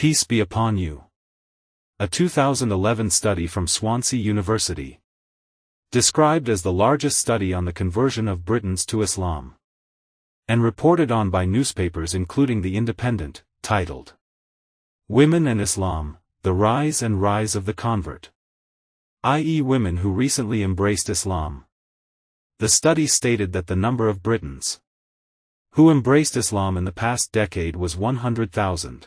Peace be upon you. A 2011 study from Swansea University. Described as the largest study on the conversion of Britons to Islam. And reported on by newspapers including The Independent, titled Women and Islam, the Rise and Rise of the Convert. i.e. women who recently embraced Islam. The study stated that the number of Britons who embraced Islam in the past decade was 100,000.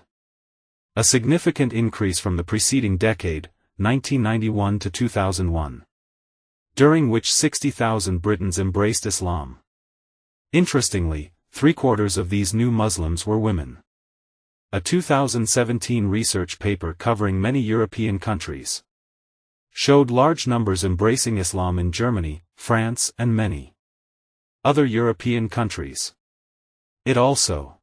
A significant increase from the preceding decade, 1991 to 2001. During which 60,000 Britons embraced Islam. Interestingly, 3/4 of these new Muslims were women. A 2017 research paper covering many European countries showed large numbers embracing Islam in Germany, France, and many other European countries. It also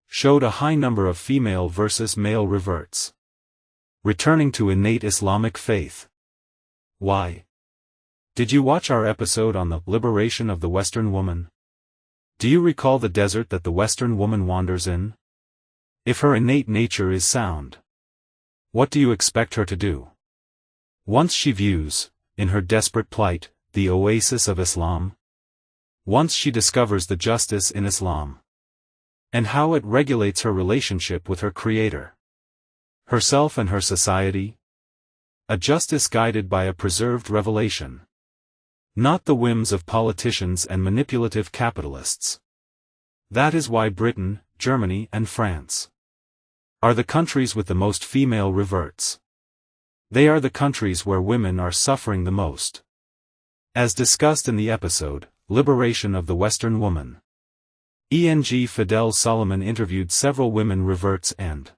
showed a high number of female versus male reverts returning to innate Islamic faith. Why? Did you watch our episode on the liberation of the Western woman? Do you recall the desert that the Western woman wanders in? If her innate nature is sound, what do you expect her to do? Once she views, in her desperate plight, the oasis of Islam, once she discovers the justice in Islam, and how it regulates her relationship with her Creator, herself and her society, a justice guided by a preserved revelation, not the whims of politicians and manipulative capitalists. That is why Britain, Germany, and France are the countries with the most female reverts. They are the countries where women are suffering the most. As discussed in the episode, Liberation of the Western Woman. Fidel Solomon interviewed several women reverts and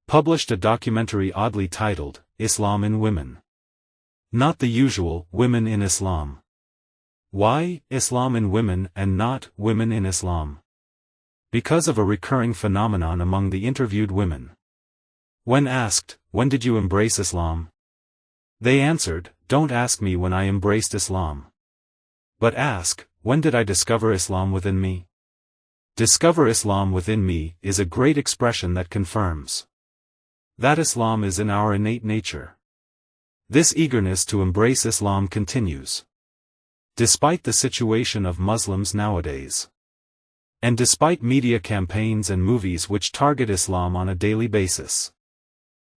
published a documentary oddly titled, Islam in Women. Not the usual, Women in Islam. Why, Islam in Women and not, Women in Islam? Because of a recurring phenomenon among the interviewed women. When asked, when did you embrace Islam? They answered, don't ask me when I embraced Islam. But ask, when did I discover Islam within me? Discover Islam within me is a great expression that confirms that Islam is in our innate nature. This eagerness to embrace Islam continues despite the situation of Muslims nowadays. And despite media campaigns and movies which target Islam on a daily basis.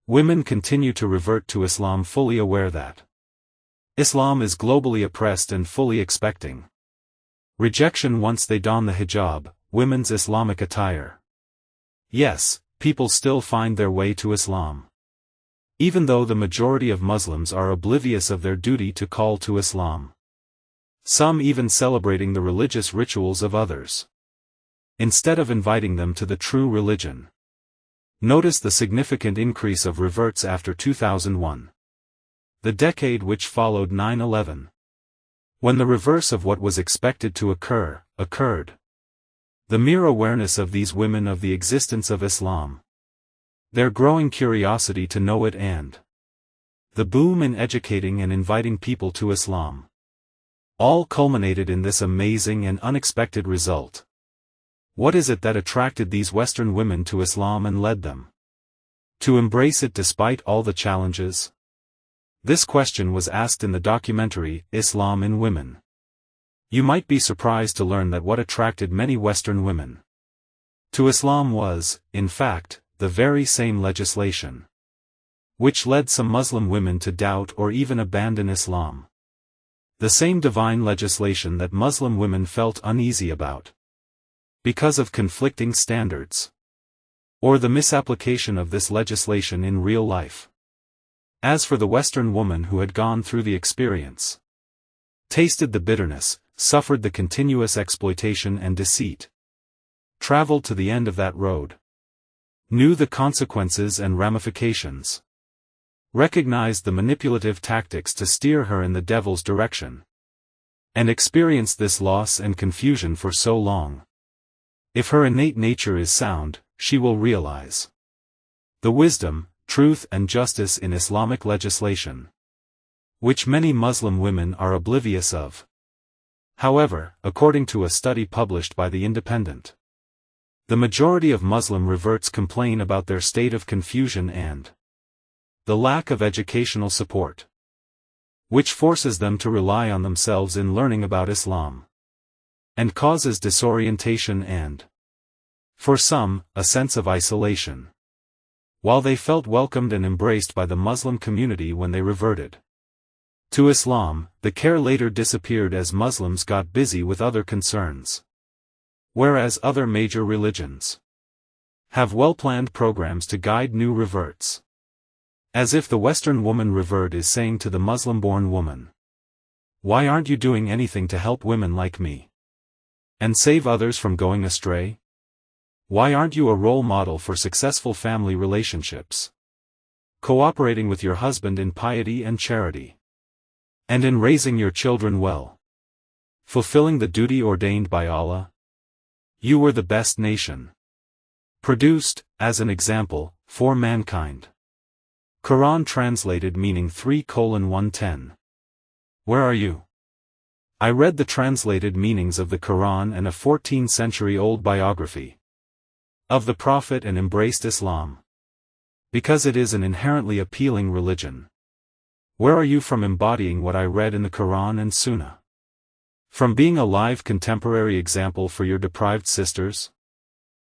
Women continue to revert to Islam fully aware that Islam is globally oppressed and fully expecting rejection once they don the hijab, women's Islamic attire. Yes, people still find their way to Islam. Even though the majority of Muslims are oblivious of their duty to call to Islam. Some even celebrating the religious rituals of others, instead of inviting them to the true religion. Notice the significant increase of reverts after 2001. The decade which followed 9/11. When the reverse of what was expected to occur, occurred. The mere awareness of these women of the existence of Islam. Their growing curiosity to know it and the boom in educating and inviting people to Islam. All culminated in this amazing and unexpected result. What is it that attracted these Western women to Islam and led them to embrace it despite all the challenges? This question was asked in the documentary, Islam in Women. You might be surprised to learn that what attracted many Western women to Islam was, in fact, the very same legislation which led some Muslim women to doubt or even abandon Islam. The same divine legislation that Muslim women felt uneasy about because of conflicting standards, or the misapplication of this legislation in real life. As for the Western woman who had gone through the experience, tasted the bitterness, suffered the continuous exploitation and deceit, traveled to the end of that road, knew the consequences and ramifications, recognized the manipulative tactics to steer her in the devil's direction, and experienced this loss and confusion for so long. If her innate nature is sound, she will realize the wisdom, truth and justice in Islamic legislation, which many Muslim women are oblivious of. However, according to a study published by The Independent, The majority of Muslim reverts complain about their state of confusion and the lack of educational support, which forces them to rely on themselves in learning about Islam, and causes disorientation and, for some, a sense of isolation. While they felt welcomed and embraced by the Muslim community when they reverted to Islam, the care later disappeared as Muslims got busy with other concerns. Whereas other major religions have well-planned programs to guide new reverts. As if the Western woman revert is saying to the Muslim-born woman, "Why aren't you doing anything to help women like me? And save others from going astray? Why aren't you a role model for successful family relationships? Cooperating with your husband in piety and charity. And in raising your children well. Fulfilling the duty ordained by Allah? You were the best nation. Produced, as an example, for mankind." Quran translated meaning 3:110. Where are you? I read the translated meanings of the Quran and a 14th-century-old biography of the Prophet and embraced Islam, because it is an inherently appealing religion. Where are you from embodying what I read in the Quran and Sunnah? From being a live contemporary example for your deprived sisters?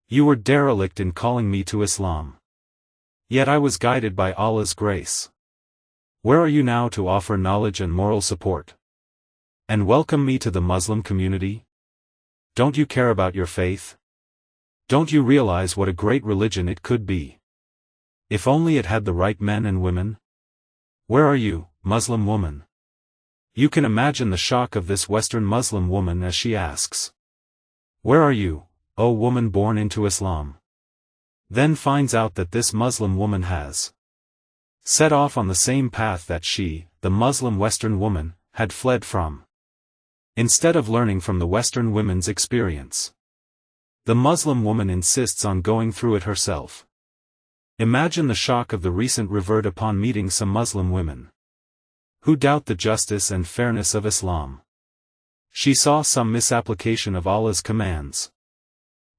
You were derelict in calling me to Islam. Yet I was guided by Allah's grace. Where are you now to offer knowledge and moral support? And welcome me to the Muslim community? Don't you care about your faith? Don't you realize what a great religion it could be? If only it had the right men and women? Where are you, Muslim woman? You can imagine the shock of this Western Muslim woman as she asks, "Where are you, O woman born into Islam?" Then finds out that this Muslim woman has set off on the same path that she, the Muslim Western woman, had fled from. Instead of learning from the Western women's experience, the Muslim woman insists on going through it herself. Imagine the shock of the recent revert upon meeting some Muslim women who doubt the justice and fairness of Islam. She saw some misapplication of Allah's commands,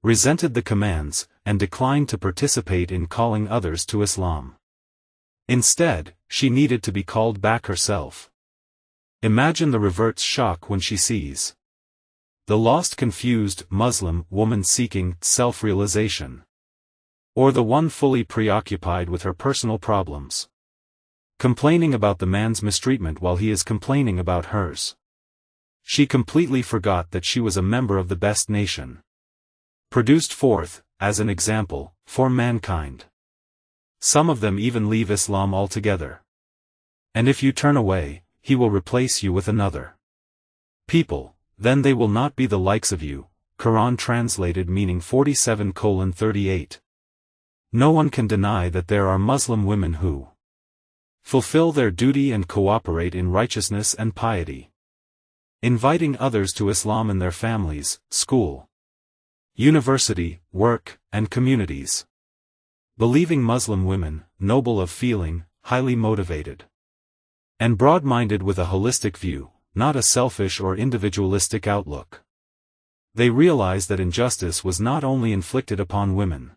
resented the commands, and declined to participate in calling others to Islam. Instead, she needed to be called back herself. Imagine the revert's shock when she sees the lost, confused Muslim woman seeking self-realization, or the one fully preoccupied with her personal problems, complaining about the man's mistreatment while he is complaining about hers. She completely forgot that she was a member of the best nation, produced forth, as an example, for mankind. Some of them even leave Islam altogether. And if you turn away, he will replace you with another people, then they will not be the likes of you. Quran translated meaning 47:38. No one can deny that there are Muslim women who fulfill their duty and cooperate in righteousness and piety, inviting others to Islam in their families, school, university, work, and communities. Believing Muslim women, noble of feeling, highly motivated, and broad-minded with a holistic view, not a selfish or individualistic outlook. They realized that injustice was not only inflicted upon women,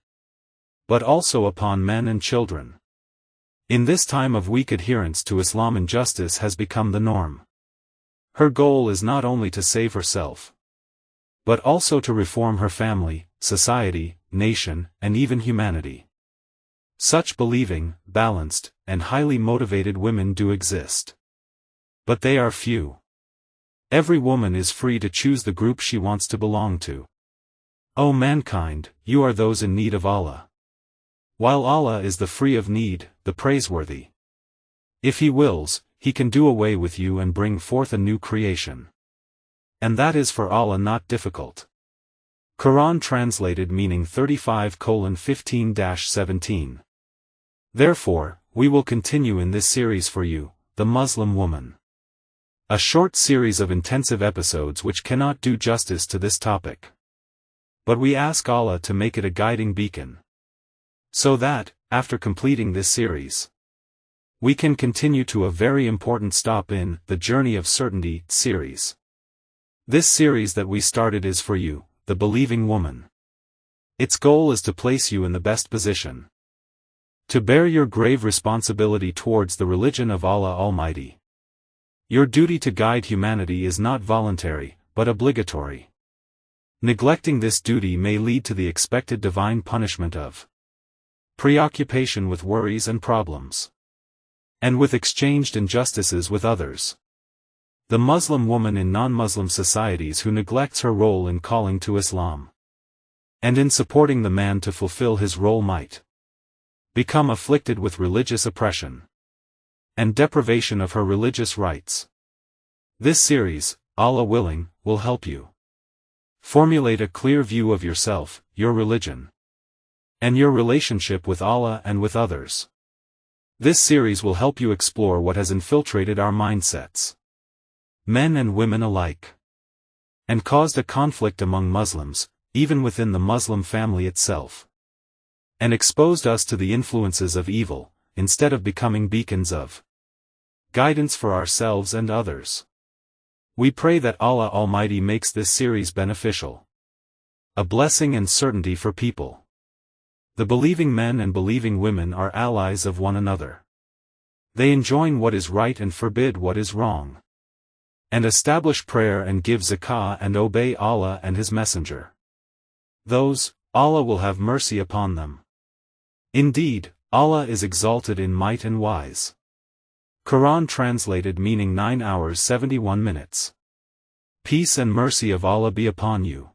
but also upon men and children. In this time of weak adherence to Islam, injustice has become the norm. Her goal is not only to save herself, but also to reform her family, society, nation, and even humanity. Such believing, balanced, and highly motivated women do exist. But they are few. Every woman is free to choose the group she wants to belong to. O mankind, you are those in need of Allah, while Allah is the free of need, the praiseworthy. If He wills, He can do away with you and bring forth a new creation. And that is for Allah not difficult. Quran translated meaning 35:15-17. Therefore, we will continue in this series for you, the Muslim woman. A short series of intensive episodes which cannot do justice to this topic. But we ask Allah to make it a guiding beacon, so that, after completing this series, we can continue to a very important stop in the Journey of Certainty series. This series that we started is for you, the believing woman. Its goal is to place you in the best position to bear your grave responsibility towards the religion of Allah Almighty. Your duty to guide humanity is not voluntary, but obligatory. Neglecting this duty may lead to the expected divine punishment of preoccupation with worries and problems, and with exchanged injustices with others. The Muslim woman in non-Muslim societies who neglects her role in calling to Islam and in supporting the man to fulfill his role might become afflicted with religious oppression and deprivation of her religious rights. This series, Allah willing, will help you formulate a clear view of yourself, your religion, and your relationship with Allah and with others. This series will help you explore what has infiltrated our mindsets, men and women alike, and caused a conflict among Muslims, even within the Muslim family itself, and exposed us to the influences of evil, instead of becoming beacons of guidance for ourselves and others. We pray that Allah Almighty makes this series beneficial, a blessing and certainty for people. The believing men and believing women are allies of one another. They enjoin what is right and forbid what is wrong, and establish prayer and give zakah and obey Allah and His Messenger. Those, Allah will have mercy upon them. Indeed, Allah is exalted in might and wise. Quran translated meaning 9 hours 71 minutes. Peace and mercy of Allah be upon you.